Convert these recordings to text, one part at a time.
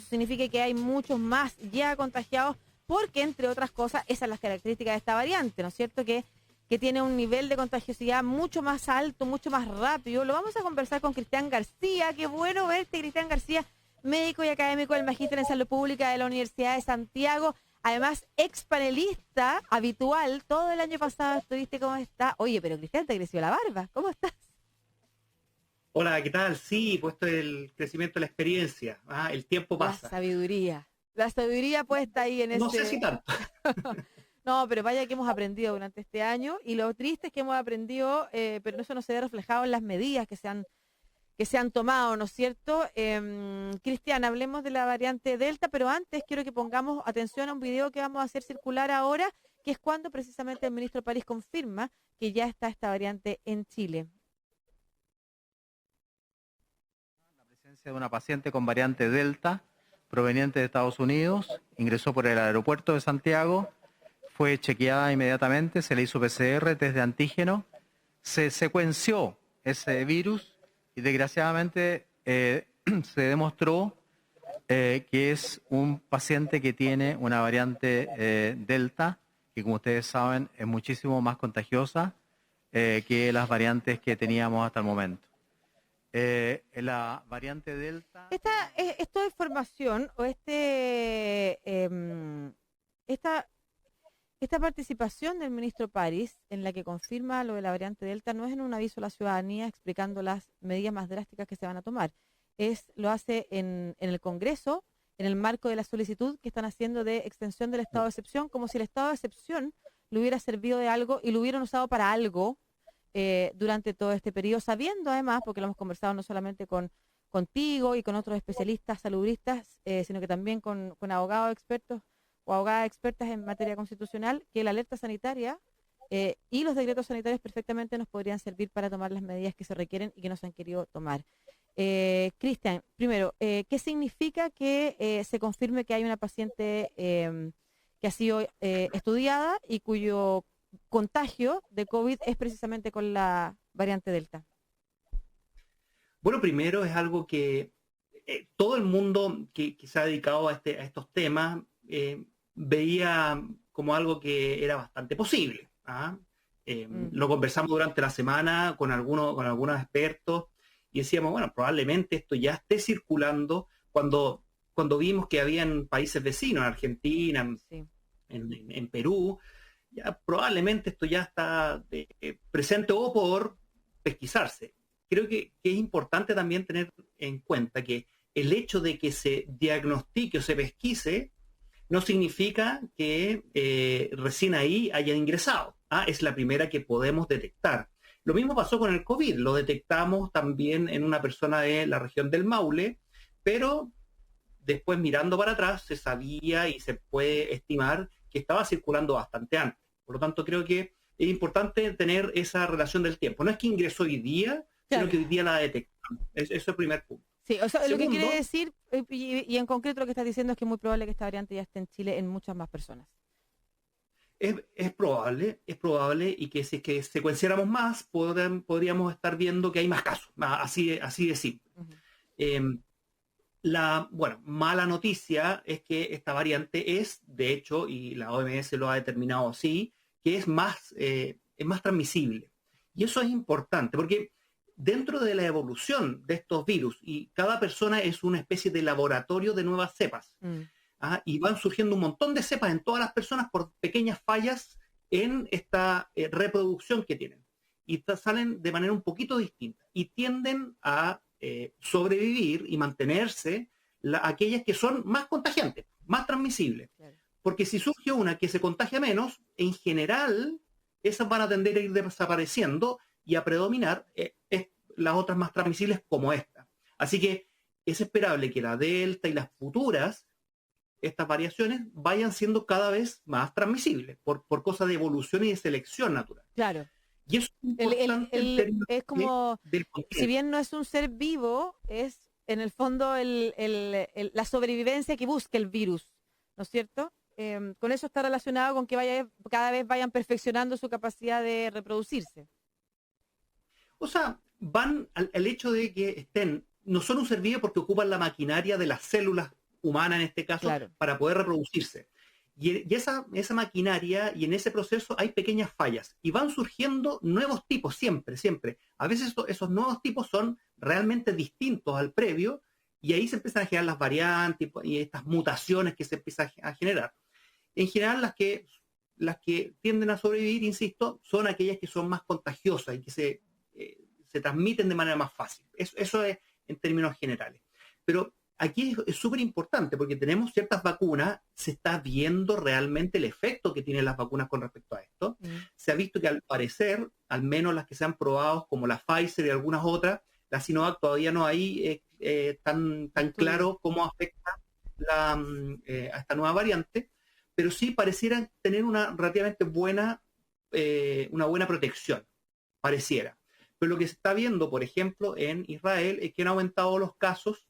eso significa que hay muchos más ya contagiados, porque entre otras cosas, esas son las características de esta variante, ¿no es cierto? Que tiene un nivel de contagiosidad mucho más alto, mucho más rápido. Lo vamos a conversar con Cristian García. Qué bueno verte, Cristian García, médico y académico del Magíster en Salud Pública de la Universidad de Santiago. Además, ex panelista habitual. Todo el año pasado estuviste. ¿Cómo estás? Oye, pero Cristian, te creció la barba. ¿Cómo estás? Hola, ¿qué tal? Sí, puesto el crecimiento de la experiencia. El tiempo pasa. La sabiduría. La sabiduría puesta ahí en No sé si ese... tanto. No, pero vaya que hemos aprendido durante este año, y lo triste es que hemos aprendido, pero eso no se ve reflejado en las medidas que se han tomado, ¿no es cierto? Cristian, hablemos de la variante Delta, pero antes quiero que pongamos atención a un video que vamos a hacer circular ahora, que es cuando precisamente el ministro París confirma que ya está esta variante en Chile. La presencia de una paciente con variante Delta proveniente de Estados Unidos, ingresó por el aeropuerto de Santiago, fue chequeada inmediatamente, se le hizo PCR, test de antígeno, se secuenció ese virus y desgraciadamente se demostró que es un paciente que tiene una variante Delta, que como ustedes saben es muchísimo más contagiosa que las variantes que teníamos hasta el momento. La variante Delta... Esta información o esta participación del ministro París en la que confirma lo de la variante Delta no es en un aviso a la ciudadanía explicando las medidas más drásticas que se van a tomar. Lo hace en el Congreso, en el marco de la solicitud que están haciendo de extensión del estado de excepción, como si el estado de excepción le hubiera servido de algo y lo hubieran usado para algo durante todo este periodo, sabiendo además, porque lo hemos conversado no solamente contigo y con otros especialistas saludistas, sino que también con abogados expertos o abogadas expertas en materia constitucional, que la alerta sanitaria y los decretos sanitarios perfectamente nos podrían servir para tomar las medidas que se requieren y que no se han querido tomar. Cristian, primero, ¿qué significa que se confirme que hay una paciente que ha sido estudiada y cuyo contagio de COVID es precisamente con la variante Delta? Bueno, primero es algo que todo el mundo que se ha dedicado a estos temas veía como algo que era bastante posible. Lo conversamos durante la semana con algunos expertos y decíamos, bueno, probablemente esto ya esté circulando cuando vimos que habían países vecinos, en Argentina, Sí. en Perú, ya probablemente esto ya está presente o por pesquisarse. Creo que es importante también tener en cuenta que el hecho de que se diagnostique o se pesquise no significa que recién ahí haya ingresado. Es la primera que podemos detectar. Lo mismo pasó con el COVID, lo detectamos también en una persona de la región del Maule, pero después mirando para atrás se sabía y se puede estimar que estaba circulando bastante antes. Por lo tanto, creo que es importante tener esa relación del tiempo. No es que ingresó hoy día, Claro, sino que hoy día la detectamos. Eso es el primer punto. sí, o sea, lo que Segundo, quiere decir, y en concreto lo que estás diciendo es que es muy probable que esta variante ya esté en Chile en muchas más personas. es probable y que si es que secuenciáramos más, podríamos estar viendo que hay más casos, así de simple. Uh-huh. La mala noticia es que esta variante es, de hecho, y la OMS lo ha determinado así, que es más transmisible. Y eso es importante, porque dentro de la evolución de estos virus, y cada persona es una especie de laboratorio de nuevas cepas, y van surgiendo un montón de cepas en todas las personas por pequeñas fallas en esta reproducción que tienen. Y salen de manera un poquito distinta, y tienden a sobrevivir y mantenerse aquellas que son más contagiantes, más transmisibles. Claro. Porque si surge una que se contagia menos, en general, esas van a tender a ir desapareciendo y a predominar las otras más transmisibles como esta. Así que es esperable que la Delta y las futuras, estas variaciones, vayan siendo cada vez más transmisibles por cosa de evolución y de selección natural. Claro. Y eso es importante es como, si bien no es un ser vivo, es en el fondo la sobrevivencia que busca el virus, ¿no es cierto? Con eso está relacionado con que cada vez vayan perfeccionando su capacidad de reproducirse. O sea, van al hecho de que no son un ser vivo porque ocupan la maquinaria de las células humana en este caso, Claro. para poder reproducirse. Y esa maquinaria y en ese proceso hay pequeñas fallas y van surgiendo nuevos tipos siempre, siempre. A veces esos nuevos tipos son realmente distintos al previo y ahí se empiezan a generar las variantes y estas mutaciones que se empiezan a generar. En general, las que tienden a sobrevivir, insisto, son aquellas que son más contagiosas y que se transmiten de manera más fácil. Eso es en términos generales. Pero aquí es súper importante porque tenemos ciertas vacunas, se está viendo realmente el efecto que tienen las vacunas con respecto a esto. Se ha visto que al parecer, al menos las que se han probado, como la Pfizer y algunas otras, la Sinovac todavía no hay tan claro cómo afecta a esta nueva variante, pero sí parecieran tener una relativamente buena protección, pareciera. Pero lo que se está viendo, por ejemplo, en Israel es que han aumentado los casos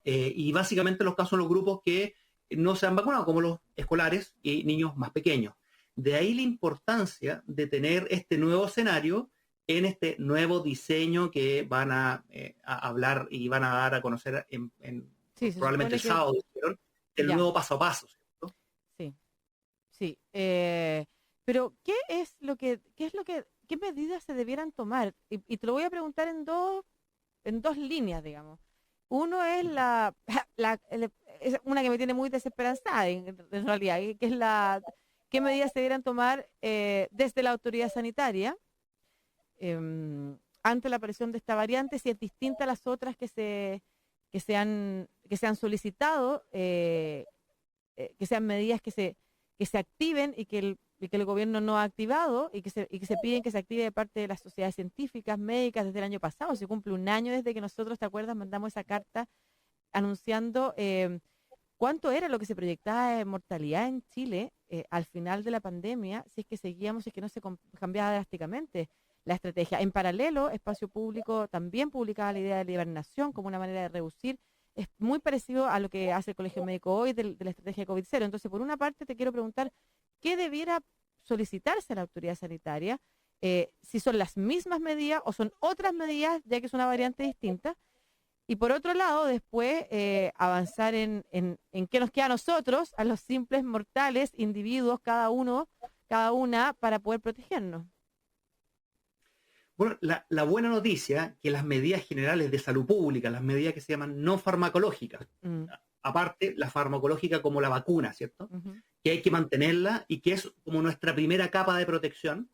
y básicamente los casos en los grupos que no se han vacunado, como los escolares y niños más pequeños. De ahí la importancia de tener este nuevo escenario en este nuevo diseño que van a hablar y van a dar a conocer probablemente el sábado, el nuevo paso a paso, ¿cierto? Sí. Pero ¿qué medidas se debieran tomar? Y te lo voy a preguntar en dos líneas, digamos. Uno es es una que me tiene muy desesperanzada en realidad, que es qué medidas se debieran tomar desde la autoridad sanitaria ante la aparición de esta variante, si es distinta a las otras que se han solicitado, que sean medidas que se activen y que el gobierno no ha activado y que se piden que se active de parte de las sociedades científicas, médicas desde el año pasado. Se cumple un año desde que nosotros, ¿te acuerdas?, mandamos esa carta anunciando cuánto era lo que se proyectaba de mortalidad en Chile al final de la pandemia, si es que no se cambiaba drásticamente la estrategia. En paralelo, Espacio Público también publicaba la idea de la hibernación como una manera de reducir. Es muy parecido a lo que hace el Colegio Médico hoy de la estrategia COVID-0. Entonces, por una parte, te quiero preguntar, ¿qué debiera solicitarse a la autoridad sanitaria? Si son las mismas medidas o son otras medidas, ya que es una variante distinta. Y por otro lado, después avanzar en qué nos queda a nosotros, a los simples mortales, individuos, cada una, para poder protegernos. Bueno, la buena noticia que las medidas generales de salud pública, las medidas que se llaman no farmacológicas, aparte la farmacológica como la vacuna, ¿cierto? Que hay que mantenerla y que es como nuestra primera capa de protección,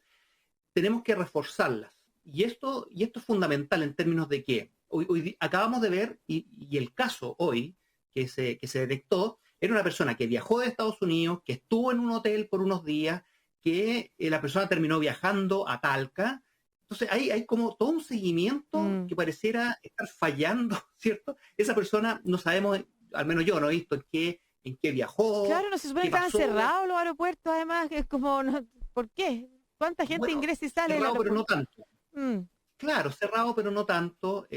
tenemos que reforzarlas. Y esto es fundamental en términos de que hoy acabamos de ver, y el caso hoy que se detectó, era una persona que viajó de Estados Unidos, que estuvo en un hotel por unos días, que la persona terminó viajando a Talca. Entonces hay como todo un seguimiento que pareciera estar fallando, ¿cierto? Esa persona no sabemos, al menos yo no he visto en qué viajó. Claro, no se supone que estaban cerrados los aeropuertos, además, que es como, ¿por qué? ¿Cuánta gente ingresa y sale del cerrado, aeropuerto? Pero no tanto. Claro, cerrado, pero no tanto,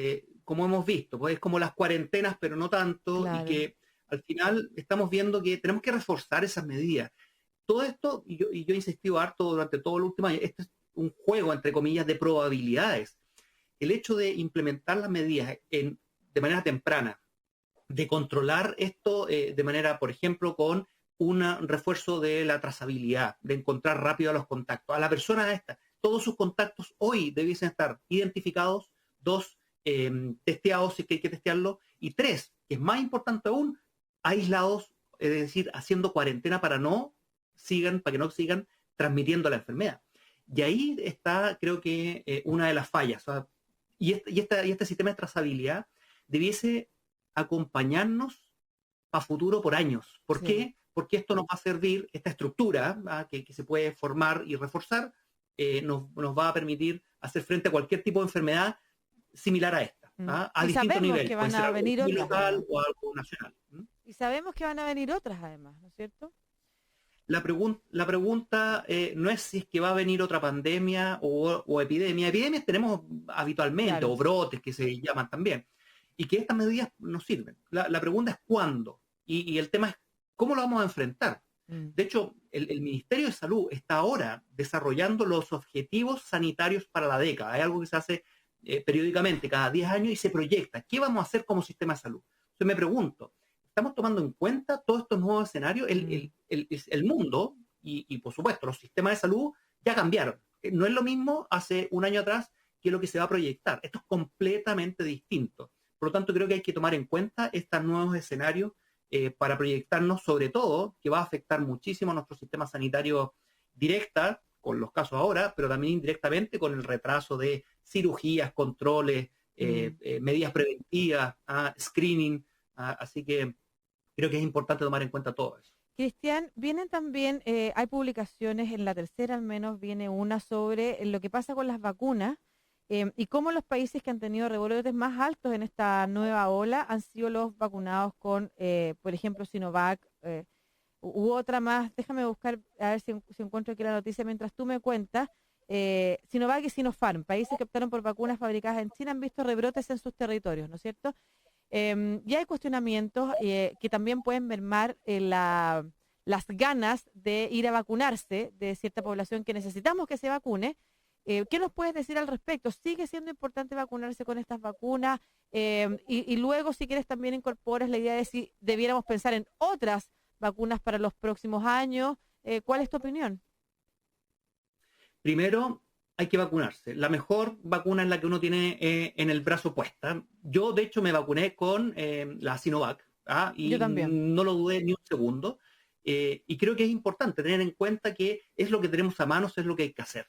como hemos visto. Pues es como las cuarentenas, pero no tanto, claro. Y que al final estamos viendo que tenemos que reforzar esas medidas. Todo esto, y yo he insistido harto durante todo el último año, esto es un juego, entre comillas, de probabilidades. El hecho de implementar las medidas de manera temprana, de controlar esto de manera, por ejemplo, con un refuerzo de la trazabilidad, de encontrar rápido a los contactos. A la persona esta, todos sus contactos hoy debiesen estar identificados, 2, testeados si es que hay que testearlo, y 3, que es más importante aún, aislados, es decir, haciendo cuarentena para que no sigan transmitiendo la enfermedad. Y ahí está, creo que, una de las fallas. ¿Sabes? Y este sistema de trazabilidad debiese acompañarnos a futuro por años. ¿Por qué? Porque esto nos va a servir, esta estructura que se puede formar y reforzar, nos va a permitir hacer frente a cualquier tipo de enfermedad similar a esta, a distintos niveles. Que van a venir otras, local o algo nacional. Y sabemos que van a venir otras, además, ¿no es cierto? La pregunta no es si es que va a venir otra pandemia o epidemia. Epidemias tenemos habitualmente, claro. O brotes que se llaman también, y que estas medidas nos sirven. La pregunta es cuándo, y el tema es cómo lo vamos a enfrentar. De hecho, el Ministerio de Salud está ahora desarrollando los objetivos sanitarios para la década. Es algo que se hace periódicamente, cada 10 años, y se proyecta. ¿Qué vamos a hacer como sistema de salud? Entonces me pregunto, estamos tomando en cuenta todos estos nuevos escenarios. El mundo y, por supuesto, los sistemas de salud ya cambiaron. No es lo mismo hace un año atrás que lo que se va a proyectar. Esto es completamente distinto. Por lo tanto, creo que hay que tomar en cuenta estos nuevos escenarios para proyectarnos, sobre todo, que va a afectar muchísimo a nuestro sistema sanitario directa, con los casos ahora, pero también indirectamente con el retraso de cirugías, controles, medidas preventivas, screening. Así que creo que es importante tomar en cuenta todo eso. Cristian, vienen también, hay publicaciones, en la tercera al menos viene una sobre lo que pasa con las vacunas y cómo los países que han tenido rebrotes más altos en esta nueva ola han sido los vacunados con, por ejemplo, Sinovac u otra más. Déjame buscar a ver si encuentro aquí la noticia mientras tú me cuentas. Sinovac y Sinopharm, países que optaron por vacunas fabricadas en China, han visto rebrotes en sus territorios, ¿no es cierto? Y hay cuestionamientos que también pueden mermar las ganas de ir a vacunarse de cierta población que necesitamos que se vacune. ¿Qué nos puedes decir al respecto? ¿Sigue siendo importante vacunarse con estas vacunas? Y luego, si quieres, también incorporas la idea de si debiéramos pensar en otras vacunas para los próximos años. ¿Cuál es tu opinión? Primero, hay que vacunarse. La mejor vacuna es la que uno tiene en el brazo puesta. Yo, de hecho, me vacuné con la Sinovac, y Yo también. no lo dudé ni un segundo. Y creo que es importante tener en cuenta que es lo que tenemos a mano, es lo que hay que hacer.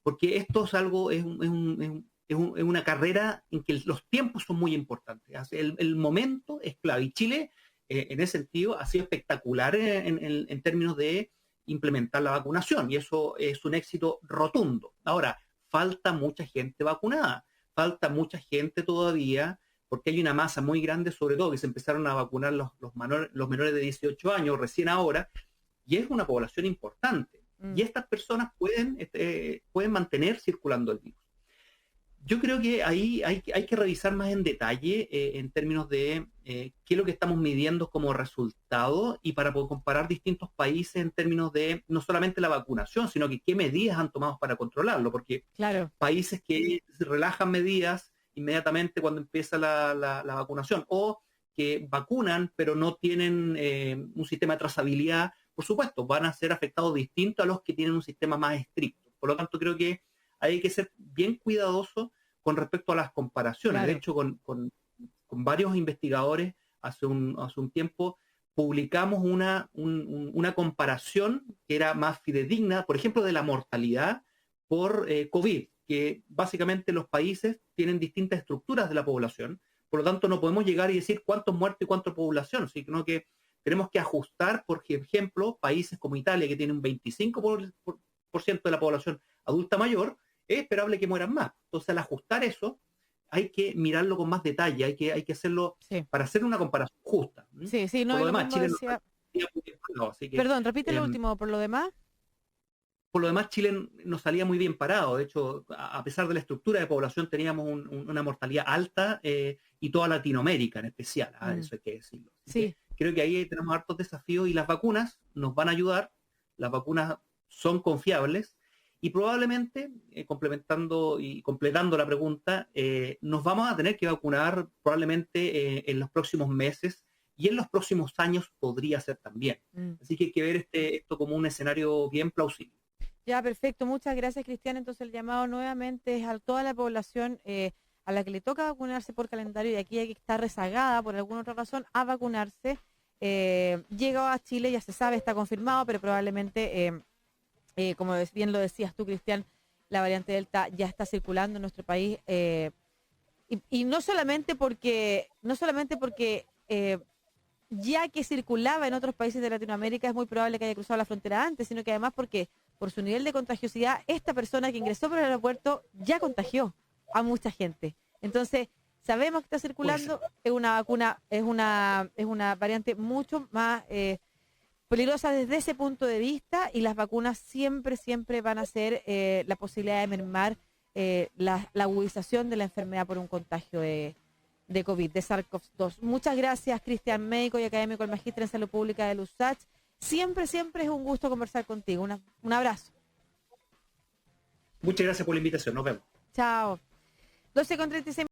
Porque esto es algo, es una carrera en que los tiempos son muy importantes. El momento es clave. Y Chile, en ese sentido, ha sido espectacular en términos de implementar la vacunación, y eso es un éxito rotundo. Ahora, falta mucha gente vacunada, falta mucha gente todavía, porque hay una masa muy grande, sobre todo que se empezaron a vacunar los menores de 18 años recién ahora, y es una población importante. Y estas personas pueden mantener circulando el virus. Yo creo que ahí hay que revisar más en detalle en términos de qué es lo que estamos midiendo como resultado, y para poder comparar distintos países en términos de no solamente la vacunación, sino que qué medidas han tomado para controlarlo, porque Claro. países que relajan medidas inmediatamente cuando empieza la vacunación, o que vacunan pero no tienen un sistema de trazabilidad, por supuesto, van a ser afectados distinto a los que tienen un sistema más estricto. Por lo tanto, creo que hay que ser bien cuidadoso con respecto a las comparaciones. Claro. De hecho, con varios investigadores hace un tiempo publicamos una comparación que era más fidedigna, por ejemplo, de la mortalidad por COVID, que básicamente los países tienen distintas estructuras de la población, por lo tanto no podemos llegar y decir cuántos muertos y cuánta población, sino que tenemos que ajustar, por ejemplo, países como Italia, que tiene un 25% de la población adulta mayor, es esperable que mueran más. Entonces, al ajustar eso, hay que mirarlo con más detalle, hay que hacerlo para hacer una comparación justa. Sí, no, por lo demás, Chile decía... así que, Perdón, repite lo último, por lo demás. Por lo demás, Chile nos salía muy bien parado. De hecho, a pesar de la estructura de población, teníamos una mortalidad alta, y toda Latinoamérica en especial, eso hay que decirlo. Sí. Creo que ahí tenemos hartos desafíos, y las vacunas nos van a ayudar. Las vacunas son confiables, y probablemente, complementando y completando la pregunta, nos vamos a tener que vacunar probablemente en los próximos meses, y en los próximos años podría ser también. Así que hay que ver esto como un escenario bien plausible. Ya, perfecto. Muchas gracias, Cristian. Entonces, el llamado nuevamente es a toda la población a la que le toca vacunarse por calendario, y aquí hay que estar rezagada por alguna otra razón a vacunarse. Llega a Chile, ya se sabe, está confirmado, pero probablemente, como bien lo decías tú, Cristian, la variante Delta ya está circulando en nuestro país. Y no solamente porque ya que circulaba en otros países de Latinoamérica, es muy probable que haya cruzado la frontera antes, sino que además porque por su nivel de contagiosidad, esta persona que ingresó por el aeropuerto ya contagió a mucha gente. Entonces, sabemos que está circulando, es una vacuna, es una variante mucho más peligrosa desde ese punto de vista, y las vacunas siempre van a ser la posibilidad de mermar la agudización de la enfermedad por un contagio de COVID, de SARS-CoV-2. Muchas gracias, Cristian, médico y académico del Magíster en Salud Pública de USACH. Siempre es un gusto conversar contigo. Un abrazo. Muchas gracias por la invitación. Nos vemos. Chao. 12:36.